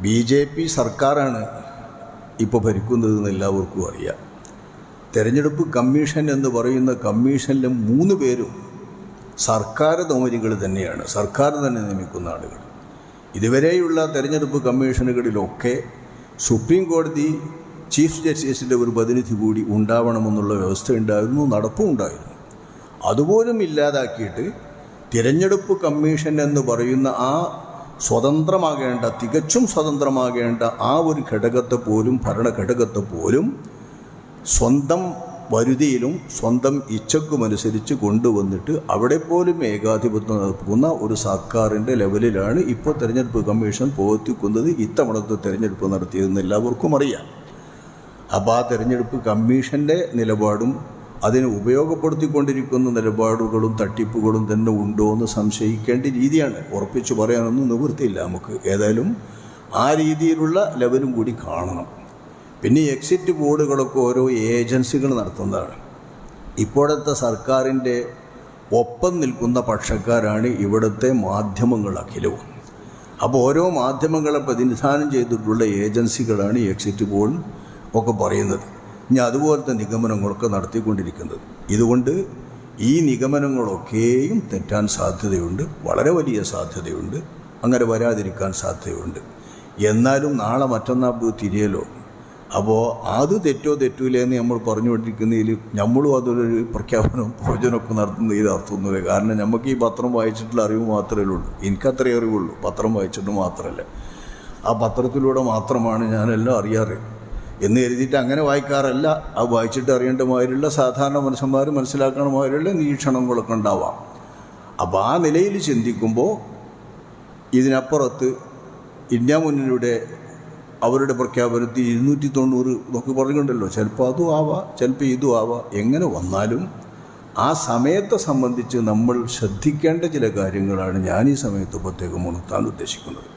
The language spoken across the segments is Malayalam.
BJP സർക്കാരാണ് ഇപ്പോൾ ഭരിക്കുന്നതെന്ന് എല്ലാവർക്കും അറിയാം. തെരഞ്ഞെടുപ്പ് കമ്മീഷൻ എന്ന് പറയുന്ന കമ്മീഷനിലെ 3 പേരും സർക്കാർ തോമരികൾ തന്നെയാണ്, സർക്കാർ തന്നെ നിയമിക്കുന്ന ആളുകൾ. ഇതുവരെയുള്ള തെരഞ്ഞെടുപ്പ് കമ്മീഷനുകളിലൊക്കെ സുപ്രീം കോടതി ചീഫ് ജസ്റ്റിസിൻ്റെ ഒരു പ്രതിനിധി കൂടി ഉണ്ടാവണമെന്നുള്ള വ്യവസ്ഥ ഉണ്ടായിരുന്നു, നടപ്പും ഉണ്ടായിരുന്നു. അതുപോലും ഇല്ലാതാക്കിയിട്ട് തിരഞ്ഞെടുപ്പ് കമ്മീഷൻ എന്ന് പറയുന്ന ആ സ്വതന്ത്രമാകേണ്ട, തികച്ചും സ്വതന്ത്രമാകേണ്ട ആ ഒരു ഘടകത്തെ പോലും, ഭരണഘടകത്തെ പോലും സ്വന്തം വരുതിയിലും സ്വന്തം ഇച്ഛക്കുമനുസരിച്ച് കൊണ്ടുവന്നിട്ട് അവിടെ പോലും ഏകാധിപത്യം നടത്തുന്ന ഒരു സർക്കാരിൻ്റെ ലെവലിലാണ് ഇപ്പോൾ തെരഞ്ഞെടുപ്പ് കമ്മീഷൻ പ്രവർത്തിക്കുന്നത്. ഇത്തവണത്തെ തെരഞ്ഞെടുപ്പ് നടത്തിയതെന്ന് എല്ലാവർക്കും അറിയാം. അപ്പോൾ ആ തെരഞ്ഞെടുപ്പ് കമ്മീഷൻ്റെ നിലപാടും അതിനെ ഉപയോഗപ്പെടുത്തിക്കൊണ്ടിരിക്കുന്ന നിലപാടുകളും തട്ടിപ്പുകളും തന്നെ ഉണ്ടോ എന്ന് സംശയിക്കേണ്ട രീതിയാണ്. ഉറപ്പിച്ച് പറയാനൊന്നും നിവൃത്തിയില്ല നമുക്ക്. ഏതായാലും ആ രീതിയിലുള്ള ലെവലും കൂടി കാണണം. പിന്നെ എക്സിറ്റ് പോളുകളൊക്കെ ഓരോ ഏജൻസികൾ നടത്തുന്നതാണ്. ഇപ്പോഴത്തെ സർക്കാരിൻ്റെ ഒപ്പം നിൽക്കുന്ന പക്ഷക്കാരാണ് ഇവിടുത്തെ മാധ്യമങ്ങൾ അഖിലവും. അപ്പോൾ ഓരോ മാധ്യമങ്ങളെ പ്രതിനിധാനം ചെയ്തിട്ടുള്ള ഏജൻസികളാണ് എക്സിറ്റ് പോൾ ഒക്കെ പറയുന്നത്. ഇനി അതുപോലത്തെ നിഗമനങ്ങളൊക്കെ നടത്തിക്കൊണ്ടിരിക്കുന്നത്. ഇതുകൊണ്ട് ഈ നിഗമനങ്ങളൊക്കെയും തെറ്റാൻ സാധ്യതയുണ്ട്, വളരെ വലിയ സാധ്യതയുണ്ട്. അങ്ങനെ വരാതിരിക്കാൻ സാധ്യതയുണ്ട്. എന്നാലും നാളെ മറ്റന്നാൾ തിരിയലോ. അപ്പോൾ അത് തെറ്റൂലേ എന്ന് നമ്മൾ പറഞ്ഞുകൊണ്ടിരിക്കുന്നതിൽ നമ്മളും അതൊരു പ്രഖ്യാപനവും പ്രവചനമൊക്കെ നടത്തുന്നതിൽ അർത്ഥമൊന്നുമില്ല. കാരണം നമുക്ക് ഈ പത്രം വായിച്ചിട്ടുള്ള അറിവ് മാത്രമേ ഉള്ളൂ. എനിക്കത്രയേ അറിവുള്ളൂ, പത്രം വായിച്ചിട്ട് മാത്രമല്ല. ആ പത്രത്തിലൂടെ മാത്രമാണ് ഞാനെല്ലാം അറിയാറ് എന്ന് കരുതിയിട്ട് അങ്ങനെ വായിക്കാറല്ല. അത് വായിച്ചിട്ട് അറിയേണ്ട മാതിരിയുള്ള സാധാരണ മനുഷ്യന്മാർ മനസ്സിലാക്കണ മാതിരിയുള്ള നിരീക്ഷണങ്ങളൊക്കെ ഉണ്ടാവാം. അപ്പോൾ ആ നിലയിൽ ചിന്തിക്കുമ്പോൾ ഇതിനപ്പുറത്ത് ഇന്ത്യ മുന്നണിയുടെ അവരുടെ പ്രഖ്യാപനത്തിൽ 290 എന്നൊക്കെ പറഞ്ഞിട്ടുണ്ടല്ലോ. ചിലപ്പോൾ അതും ആവാം, ചിലപ്പോൾ ഇതും ആവാം. എങ്ങനെ വന്നാലും ആ സമയത്തെ സംബന്ധിച്ച് നമ്മൾ ശ്രദ്ധിക്കേണ്ട ചില കാര്യങ്ങളാണ് ഞാൻ ഈ സമയത്ത് പ്രത്യേകം ഉണർത്താൻ ഉദ്ദേശിക്കുന്നത്.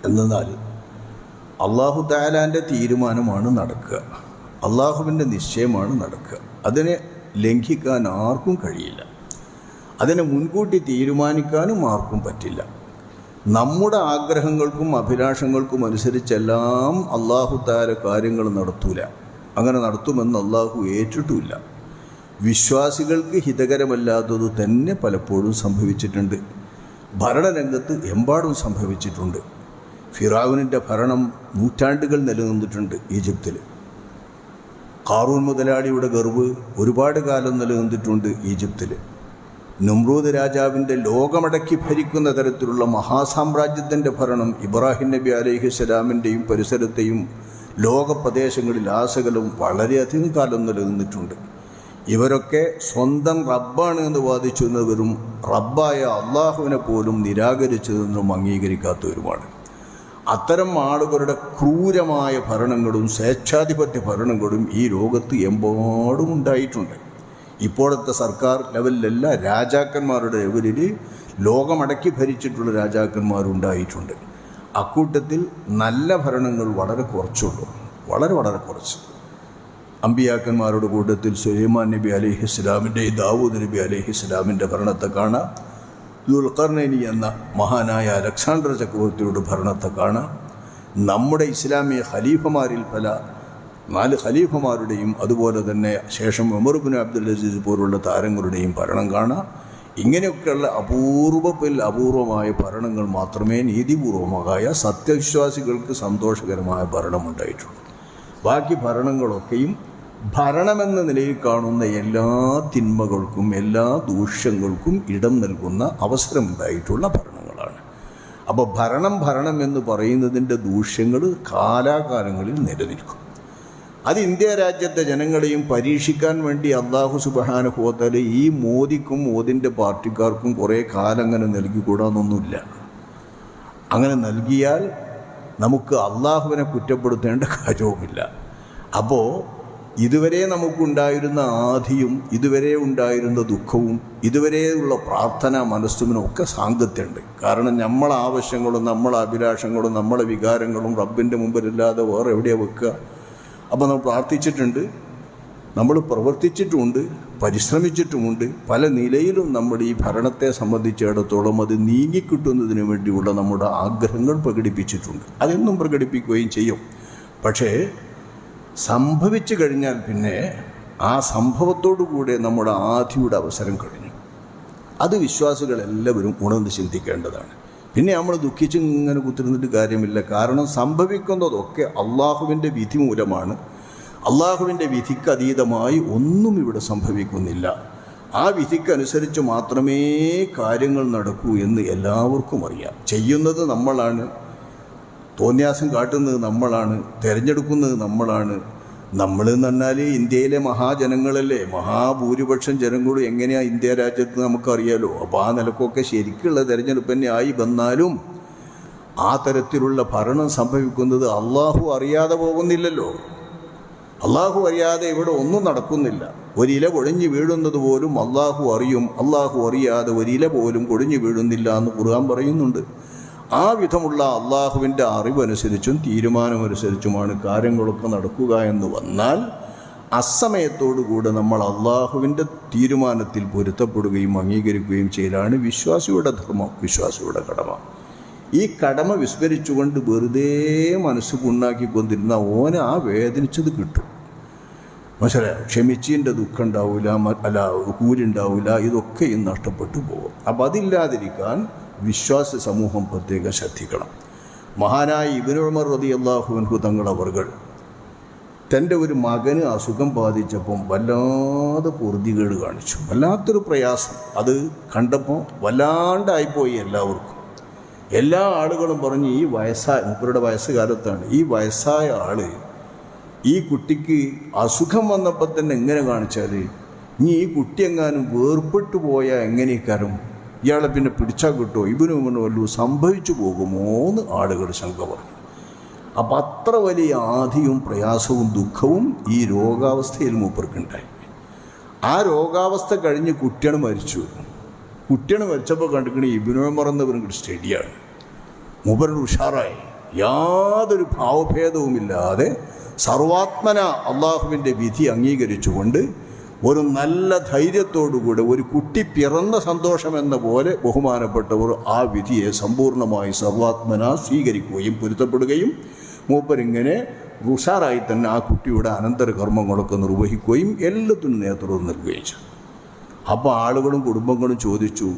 എന്നാൽ അള്ളാഹു തആലാൻ്റെ തീരുമാനമാണ് നടക്കുക, അള്ളാഹുവിൻ്റെ നിശ്ചയമാണ് നടക്കുക. അതിനെ ലംഘിക്കാൻ ആർക്കും കഴിയില്ല, അതിനെ മുൻകൂട്ടി തീരുമാനിക്കാനും ആർക്കും പറ്റില്ല. നമ്മുടെ ആഗ്രഹങ്ങൾക്കും അഭിലാഷങ്ങൾക്കും അനുസരിച്ചെല്ലാം അള്ളാഹു തആല കാര്യങ്ങൾ നടത്തൂല. അങ്ങനെ നടത്തുമെന്ന് അള്ളാഹു ഏറ്റിട്ടുമില്ല. വിശ്വാസികൾക്ക് ഹിതകരമല്ലാത്തത് തന്നെ പലപ്പോഴും സംഭവിച്ചിട്ടുണ്ട്. ഭരണരംഗത്ത് എമ്പാടും സംഭവിച്ചിട്ടുണ്ട്. ഫിറഔനിൻ്റെ ഭരണം നൂറ്റാണ്ടുകൾ നിലനിന്നിട്ടുണ്ട് ഈജിപ്തിൽ. ഖാറൂൻ മുതലാളിയുടെ ഗർവ് ഒരുപാട് കാലം നിലനിന്നിട്ടുണ്ട് ഈജിപ്തിൽ. നമ്രൂദ് രാജാവിൻ്റെ ലോകമടക്കി ഭരിക്കുന്ന തരത്തിലുള്ള മഹാസാമ്രാജ്യത്തിൻ്റെ ഭരണം ഇബ്രാഹിം നബി അലൈഹിസ്സലാമിൻ്റെയും പരിസരത്തെയും ലോകപ്രദേശങ്ങളിൽ ആസകലം വളരെയധികം കാലം നിലനിന്നിട്ടുണ്ട്. ഇവരൊക്കെ സ്വന്തം റബ്ബാണ് എന്ന് വാദിച്ചിരുന്നവരും റബ്ബായ അള്ളാഹുവിനെ പോലും നിരാകരിച്ചതെന്നും അംഗീകരിക്കാത്തവരുമാണ്. അത്തരം ആളുകളുടെ ക്രൂരമായ ഭരണങ്ങളും സ്വേച്ഛാധിപത്യ ഭരണങ്ങളും ഈ ലോകത്ത് എമ്പാടും ഉണ്ടായിട്ടുണ്ട്. ഇപ്പോഴത്തെ സർക്കാർ ലെവലിലല്ല, രാജാക്കന്മാരുടെ ലെവലിൽ ലോകമടക്കി ഭരിച്ചിട്ടുള്ള രാജാക്കന്മാരുണ്ടായിട്ടുണ്ട്. അക്കൂട്ടത്തിൽ നല്ല ഭരണങ്ങൾ വളരെ കുറച്ചുള്ളൂ, വളരെ വളരെ കുറച്ച്. അമ്പിയാക്കന്മാരുടെ കൂട്ടത്തിൽ സുലൈമാൻ നബി അലൈഹിസ്സലാമിൻ്റെ, ദാവൂദ് നബി അലൈഹിസ്സലാമിൻ്റെ ഭരണത്തെ കാണാം. ദുൽഖർനൈനി എന്ന മഹാനായ അലക്സാണ്ടർ ചക്രവർത്തിയുടെ ഭരണത്തെ കാണാം. നമ്മുടെ ഇസ്ലാമിക ഖലീഫമാരിൽ പല 4 ഖലീഫമാരുടെയും അതുപോലെ തന്നെ ശേഷം ഉമർ ഇബ്നു അബ്ദുൽ അസീസ് പോലുള്ള താരങ്ങളുടെയും ഭരണം കാണാം. ഇങ്ങനെയൊക്കെയുള്ള അപൂർവമായ ഭരണങ്ങൾ മാത്രമേ നീതിപൂർവമായ സത്യവിശ്വാസികൾക്ക് സന്തോഷകരമായ ഭരണമുണ്ടായിട്ടുള്ളൂ. ബാക്കി ഭരണങ്ങളൊക്കെയും ഭരണമെന്ന നിലയിൽ കാണുന്ന എല്ലാ തിന്മകൾക്കും എല്ലാ ദൂഷ്യങ്ങൾക്കും ഇടം നൽകുന്ന അവസരമുണ്ടായിട്ടുള്ള ഭരണങ്ങളാണ്. അപ്പോൾ ഭരണം എന്ന് പറയുന്നതിൻ്റെ ദൂഷ്യങ്ങൾ കാലാകാലങ്ങളിൽ നിലനിൽക്കും. അത് ഇന്ത്യ രാജ്യത്തെ ജനങ്ങളെയും പരീക്ഷിക്കാൻ വേണ്ടി അല്ലാഹു സുബ്ഹാനഹു വ തആല ഈ മോദിക്കും മോദിൻ്റെ പാർട്ടിക്കാർക്കും കുറേ കാലം അങ്ങനെ നൽകിക്കൂടാന്നൊന്നുമില്ല. അങ്ങനെ നൽകിയാൽ നമുക്ക് അള്ളാഹുവിനെ കുറ്റപ്പെടുത്തേണ്ട കാര്യവുമില്ല. അപ്പോൾ ഇതുവരെ നമുക്കുണ്ടായിരുന്ന ആധിയും ഇതുവരെ ഉണ്ടായിരുന്ന ദുഃഖവും ഇതുവരെയുള്ള പ്രാർത്ഥന മനസ്സുവിനൊക്കെ സാങ്കത്യമുണ്ട്. കാരണം നമ്മളെ ആവശ്യങ്ങളും നമ്മളെ അഭിലാഷങ്ങളും നമ്മളെ വികാരങ്ങളും റബ്ബിൻ്റെ മുമ്പിലല്ലാതെ വേറെ എവിടെയാണ് വെക്കുക? അപ്പോൾ നമ്മൾ പ്രാർത്ഥിച്ചിട്ടുണ്ട്, നമ്മൾ പ്രവർത്തിച്ചിട്ടുമുണ്ട്. പരിശ്രമിച്ചിട്ടുമുണ്ട്. പല നിലയിലും നമ്മുടെ ഈ ഭരണത്തെ സംബന്ധിച്ചിടത്തോളം അത് നീങ്ങിക്കിട്ടുന്നതിന് വേണ്ടിയുള്ള നമ്മുടെ ആഗ്രഹങ്ങൾ പ്രകടിപ്പിച്ചിട്ടുണ്ട്. അതെന്നും പ്രകടിപ്പിക്കുകയും ചെയ്യും. പക്ഷേ സംഭവിച്ചു കഴിഞ്ഞാൽ പിന്നെ ആ സംഭവത്തോടു കൂടെ നമ്മുടെ ആധിയുടെ അവസരം കഴിഞ്ഞു. അത് വിശ്വാസികളെല്ലാവരും ഉണർന്ന് ചിന്തിക്കേണ്ടതാണ്. പിന്നെ നമ്മൾ ദുഃഖിച്ച് ഇങ്ങനെ കുത്തിരുന്നിട്ട് കാര്യമില്ല. കാരണം സംഭവിക്കുന്നതൊക്കെ അള്ളാഹുവിൻ്റെ വിധി മൂലമാണ്. അള്ളാഹുവിൻ്റെ വിധിക്ക് അതീതമായി ഒന്നും ഇവിടെ സംഭവിക്കുന്നില്ല. ആ വിധിക്കനുസരിച്ച് മാത്രമേ കാര്യങ്ങൾ നടക്കൂ എന്ന് എല്ലാവർക്കും അറിയാം. ചെയ്യുന്നത് നമ്മളാണ്, തോന്യാസം കാട്ടുന്നത് നമ്മളാണ്, തിരഞ്ഞെടുക്കുന്നത് നമ്മളാണ്. നമ്മളെന്ന് പറഞ്ഞാൽ ഇന്ത്യയിലെ മഹാജനങ്ങളല്ലേ, മഹാഭൂരിപക്ഷം ജനങ്ങളും എങ്ങനെയാണ് ഇന്ത്യ രാജ്യത്ത് നമുക്കറിയാലോ. അപ്പോൾ ആ നിലക്കൊക്കെ ശരിക്കുള്ള തിരഞ്ഞെടുപ്പ് തന്നെ ആയി വന്നാലും ആ തരത്തിലുള്ള ഭരണം സംഭവിക്കുന്നത് അള്ളാഹു അറിയാതെ പോകുന്നില്ലല്ലോ. അള്ളാഹു അറിയാതെ ഇവിടെ ഒന്നും നടക്കുന്നില്ല. ഒരില കൊഴിഞ്ഞു വീഴുന്നത് പോലും അള്ളാഹു അറിയും. അള്ളാഹു അറിയാതെ ഒരില പോലും കൊഴിഞ്ഞു വീഴുന്നില്ല എന്ന് ഖുർആൻ പറയുന്നുണ്ട്. ആ വിധമുള്ള അള്ളാഹുവിൻ്റെ അറിവനുസരിച്ചും തീരുമാനമനുസരിച്ചുമാണ് കാര്യങ്ങളൊക്കെ നടക്കുക എന്ന് വന്നാൽ അസമയത്തോടുകൂടെ നമ്മൾ അള്ളാഹുവിൻ്റെ തീരുമാനത്തിൽ പൊരുത്തപ്പെടുകയും അംഗീകരിക്കുകയും ചെയ്യലാണ് വിശ്വാസിയുടെ ധർമ്മം, വിശ്വാസിയുടെ കടമ. ഈ കടമ വിസ്മരിച്ചുകൊണ്ട് വെറുതെ മനസ്സ് പുണ്ണാക്കിക്കൊണ്ടിരുന്ന ഓന് ആ വേദനിച്ചത് കിട്ടും. മനസ്സിലായോ? ക്ഷമിച്ചതിൻ്റെ ദുഃഖം ഉണ്ടാവില്ല, അല്ല കൂരുണ്ടാവില്ല, ഇതൊക്കെയും നഷ്ടപ്പെട്ടു പോകും. അപ്പം അതില്ലാതിരിക്കാൻ വിശ്വാസ സമൂഹം പ്രത്യേകം ശ്രദ്ധിക്കണം. മഹാനായ ഇബ്നു ഉമർ റളിയല്ലാഹു അൻഹു തങ്ങളവർകൾ തൻ്റെ ഒരു മകന് അസുഖം ബാധിച്ചപ്പം വല്ലാതെ പൊറുതികേട് കാണിച്ചു. വല്ലാത്തൊരു പ്രയാസം അത് കണ്ടപ്പോൾ വല്ലാണ്ടായിപ്പോയി എല്ലാവർക്കും. എല്ലാ ആളുകളും പറഞ്ഞു ഈ മൂപ്പരുടെ വയസ്സുകാലത്താണ് ഈ വയസ്സായ ആള് ഈ കുട്ടിക്ക് അസുഖം വന്നപ്പോൾ തന്നെ എങ്ങനെ കാണിച്ചാൽ ഇനി ഈ കുട്ടി എങ്ങാനും വേർപെട്ടു പോയാൽ എങ്ങനെയൊക്കാരും ഇയാളെ പിന്നെ പിടിച്ചാൽ കിട്ടുമോ, ഇവനും വല്ലതും സംഭവിച്ചു പോകുമോ എന്ന് ആളുകൾ ശങ്ക പറഞ്ഞു. അപ്പം അത്ര വലിയ ആധിയും പ്രയാസവും ദുഃഖവും ഈ രോഗാവസ്ഥയിൽ മൂപ്പർക്കുണ്ടായി. ആ രോഗാവസ്ഥ കഴിഞ്ഞ് കുട്ടിയാണ് മരിച്ചു. കുട്ടിയാണ് മരിച്ചപ്പോൾ കണ്ടിക്കണ ഇബ്നു ഉമർ എന്നവർക്ക് സ്റ്റഡിയാണ്. മൂപ്പരുടെ ഉഷാറായി, യാതൊരു ഭാവഭേദവുമില്ലാതെ സർവാത്മന അള്ളാഹുവിൻ്റെ വിധി അംഗീകരിച്ചുകൊണ്ട് ഒരു നല്ല ധൈര്യത്തോടുകൂടെ ഒരു കുട്ടി പിറന്ന സന്തോഷമെന്ന പോലെ ബഹുമാനപ്പെട്ടവർ ആ വിധിയെ സമ്പൂർണ്ണമായി സർവാത്മന സ്വീകരിക്കുകയും പൊരുത്തപ്പെടുകയും മൂപ്പരിങ്ങനെ ഉഷാറായി തന്നെ ആ കുട്ടിയുടെ അനന്തരകർമ്മങ്ങളൊക്കെ നിർവഹിക്കുകയും എല്ലാത്തിനും നേതൃത്വം നൽകുകയും ചെയ്തു. അപ്പോൾ ആളുകളും കുടുംബങ്ങളും ചോദിച്ചു,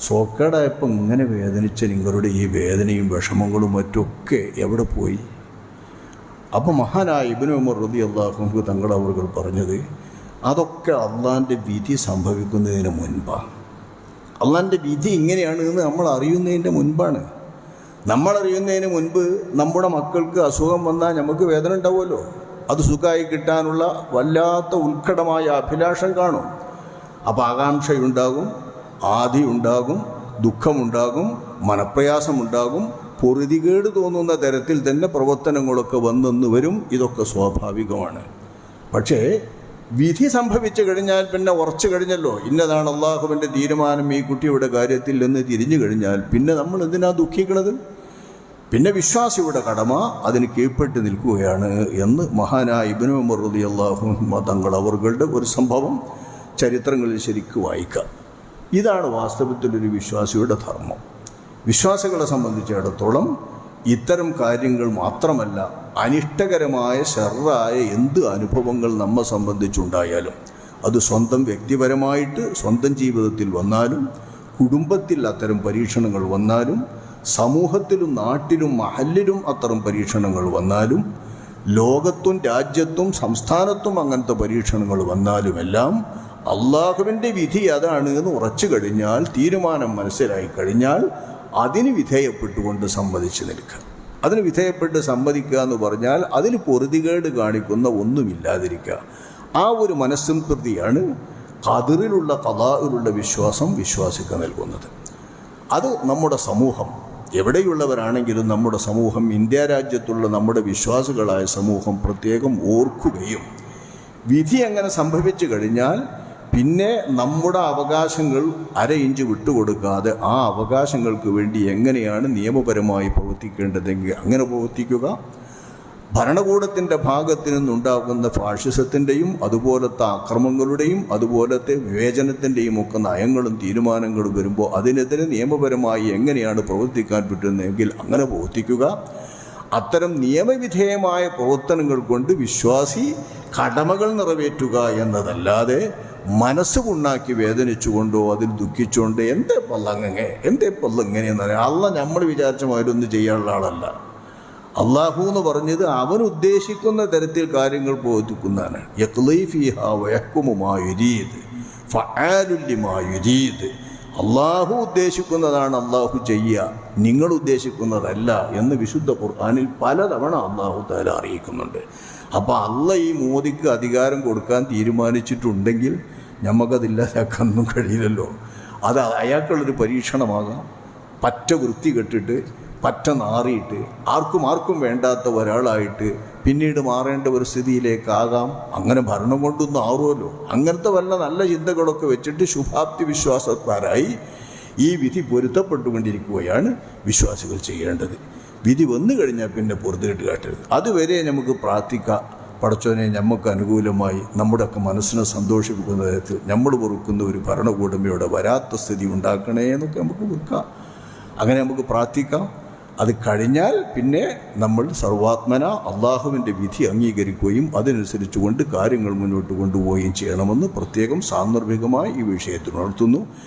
സോക്കേടായപ്പോൾ ഇങ്ങനെ വേദനിച്ച നിങ്ങളുടെ ഈ വേദനയും വിഷമങ്ങളും മറ്റൊക്കെ എവിടെ പോയി? അപ്പോൾ മഹാനായ ഇബ്നു ഉമർ റളിയല്ലാഹു അൻഹു തങ്ങളവർ പറഞ്ഞത് അതൊക്കെ അള്ളാൻ്റെ വിധി സംഭവിക്കുന്നതിന് മുൻപാണ്. അള്ളാൻ്റെ വിധി ഇങ്ങനെയാണ് എന്ന് നമ്മൾ അറിയുന്നതിൻ്റെ മുൻപാണ്. നമ്മളറിയുന്നതിന് മുൻപ് നമ്മുടെ മക്കൾക്ക് അസുഖം വന്നാൽ നമുക്ക് വേദന ഉണ്ടാവുമല്ലോ. അത് സുഖമായി കിട്ടാനുള്ള വല്ലാത്ത ഉത്കടമായ അഭിലാഷം കാണും. അപ്പോൾ ആകാംക്ഷയുണ്ടാകും, ആധിയുണ്ടാകും, ദുഃഖമുണ്ടാകും, മനപ്രയാസമുണ്ടാകും, പൊറുതികേട് തോന്നുന്ന തരത്തിൽ തന്നെ പ്രവർത്തനങ്ങളൊക്കെ വന്നെന്ന് വരും. ഇതൊക്കെ സ്വാഭാവികമാണ്. പക്ഷേ വിധി സംഭവിച്ചു കഴിഞ്ഞാൽ പിന്നെ ഉറച്ചു കഴിഞ്ഞല്ലോ, ഇന്നതാണ് അള്ളാഹുവിൻ്റെ തീരുമാനം ഈ കുട്ടിയുടെ കാര്യത്തിൽ എന്ന് തിരിഞ്ഞു കഴിഞ്ഞാൽ പിന്നെ നമ്മൾ എന്തിനാ ദുഃഖിക്കണത്? പിന്നെ വിശ്വാസിയുടെ കടമ അതിന് കീഴ്പ്പെട്ട് നിൽക്കുകയാണ് എന്ന് മഹാനായ ഇബ്നു ഉമർ റളിയല്ലാഹു അൻഹു തങ്ങൾ അവരുടെ ഒരു സംഭവം ചരിത്രങ്ങളിൽ ശരിക്കും വായിക്കാം. ഇതാണ് വാസ്തവത്തിലൊരു വിശ്വാസിയുടെ ധർമ്മം. വിശ്വാസികളെ സംബന്ധിച്ചിടത്തോളം ഇത്തരം കാര്യങ്ങൾ മാത്രമല്ല, അനിഷ്ടകരമായ ശർറായ എന്ത് അനുഭവങ്ങൾ നമ്മെ സംബന്ധിച്ചുണ്ടായാലും അത് സ്വന്തം വ്യക്തിപരമായിട്ട് സ്വന്തം ജീവിതത്തിൽ വന്നാലും, കുടുംബത്തിൽ അത്തരം പരീക്ഷണങ്ങൾ വന്നാലും, സമൂഹത്തിലും നാട്ടിലും മഹല്ലിലും അത്തരം പരീക്ഷണങ്ങൾ വന്നാലും, ലോകത്തും രാജ്യത്തും സംസ്ഥാനത്തും അങ്ങനത്തെ പരീക്ഷണങ്ങൾ വന്നാലുമെല്ലാം അള്ളാഹുവിൻ്റെ വിധി അതാണ് എന്ന് ഉറച്ചു കഴിഞ്ഞാൽ, തീരുമാനം മനസ്സിലായി കഴിഞ്ഞാൽ അതിന് വിധേയപ്പെട്ടുകൊണ്ട് സമ്മതിച്ചു നിൽക്കുക. അതിന് വിധേയപ്പെട്ട് സമ്മതിക്കുക എന്ന് പറഞ്ഞാൽ അതിന് പൊറുതികേട് കാണിക്കുന്ന ഒന്നുമില്ലാതിരിക്കുക. ആ ഒരു മനസ്സംതൃപ്തിയാണ് ഖദറിലുള്ള ഖദാഇലുള്ള വിശ്വാസം വിശ്വാസിക്ക് നൽകുന്നത്. അത് നമ്മുടെ സമൂഹം എവിടെയുള്ളവരാണെങ്കിലും നമ്മുടെ സമൂഹം, ഇന്ത്യ രാജ്യത്തുള്ള നമ്മുടെ വിശ്വാസികളായ സമൂഹം പ്രത്യേകം ഓർക്കുകയും വിധി അങ്ങനെ സംഭവിച്ചു കഴിഞ്ഞാൽ പിന്നെ നമ്മുടെ അവകാശങ്ങൾ അര ഇഞ്ച് വിട്ടുകൊടുക്കാതെ ആ അവകാശങ്ങൾക്ക് വേണ്ടി എങ്ങനെയാണ് നിയമപരമായി പ്രവർത്തിക്കേണ്ടതെങ്കിൽ അങ്ങനെ പ്രവർത്തിക്കുക. ഭരണകൂടത്തിൻ്റെ ഭാഗത്തു നിന്നുണ്ടാകുന്ന ഫാഷിസത്തിൻ്റെയും അതുപോലത്തെ അക്രമങ്ങളുടെയും അതുപോലത്തെ വിവേചനത്തിൻ്റെയും ഒക്കെ നയങ്ങളും തീരുമാനങ്ങളും വരുമ്പോൾ അതിനെതിരെ നിയമപരമായി എങ്ങനെയാണ് പ്രവർത്തിക്കാൻ പറ്റുന്നതെങ്കിൽ അങ്ങനെ പ്രവർത്തിക്കുക. അത്തരം നിയമവിധേയമായ പ്രവർത്തനങ്ങൾ കൊണ്ട് വിശ്വാസി കടമകൾ നിറവേറ്റുക എന്നതല്ലാതെ മനസ്സുകൊണ്ടാക്കി വേദനിച്ചുകൊണ്ടോ അതിൽ ദുഃഖിച്ചുകൊണ്ടോ എന്തേ പല്ലങ്ങനെയെന്ന് പറയാം. അല്ല നമ്മൾ വിചാരിച്ച മാതിരൊന്നും ചെയ്യാനുള്ള ആളല്ല. അള്ളാഹു എന്ന് പറഞ്ഞത് അവൻ ഉദ്ദേശിക്കുന്ന തരത്തിൽ കാര്യങ്ങൾ പ്രവർത്തിക്കുന്നതാണ്. അള്ളാഹു ഉദ്ദേശിക്കുന്നതാണ് അള്ളാഹു ചെയ്യുക, നിങ്ങൾ ഉദ്ദേശിക്കുന്നതല്ല എന്ന് വിശുദ്ധ ഖുർആനിൽ പലതവണ അള്ളാഹു തആല അറിയിക്കുന്നുണ്ട്. അപ്പോൾ അള്ള ഈ മോദിക്ക് അധികാരം കൊടുക്കാൻ തീരുമാനിച്ചിട്ടുണ്ടെങ്കിൽ നമുക്കതില്ലാതാക്കാനൊന്നും കഴിയില്ലല്ലോ. അത് അയാൾക്കുള്ളൊരു പരീക്ഷണമാകാം. പറ്റ വൃത്തി കെട്ടിട്ട് പറ്റ നാറിയിട്ട് ആർക്കും വേണ്ടാത്ത ഒരാളായിട്ട് പിന്നീട് മാറേണ്ട ഒരു സ്ഥിതിയിലേക്കാകാം. അങ്ങനെ ഭരണം കൊണ്ടൊന്നും ആറുമല്ലോ. അങ്ങനത്തെ വല്ല നല്ല ചിന്തകളൊക്കെ വെച്ചിട്ട് ശുഭാപ്തി വിശ്വാസക്കാരായി ഈ വിധി പൊരുത്തപ്പെട്ടുകൊണ്ടിരിക്കുകയാണ് വിശ്വാസികൾ ചെയ്യേണ്ടത്. വിധി വന്നു കഴിഞ്ഞാൽ പിന്നെ പൊറുതികെട്ട് കാട്ടരുത്. അതുവരെ നമുക്ക് പ്രാർത്ഥിക്കാം, പടച്ചോനെ നമുക്ക് അനുകൂലമായി നമ്മുടെയൊക്കെ മനസ്സിനെ സന്തോഷിപ്പിക്കുന്ന തരത്തിൽ നമ്മൾ വെറുക്കുന്ന ഒരു ഭരണകൂടമയുടെ വരാത്ത സ്ഥിതി ഉണ്ടാക്കണേ എന്നൊക്കെ നമുക്ക് വെക്കാം. അങ്ങനെ നമുക്ക് പ്രാർത്ഥിക്കാം. അത് കഴിഞ്ഞാൽ പിന്നെ നമ്മൾ സർവാത്മന അള്ളാഹുവിൻ്റെ വിധി അംഗീകരിക്കുകയും അതിനനുസരിച്ചുകൊണ്ട് കാര്യങ്ങൾ മുന്നോട്ട് കൊണ്ടുപോവുകയും ചെയ്യണമെന്ന് പ്രത്യേകം സാന്ദർഭികമായി ഈ വിഷയത്തിൽ ഉണർത്തുന്നു.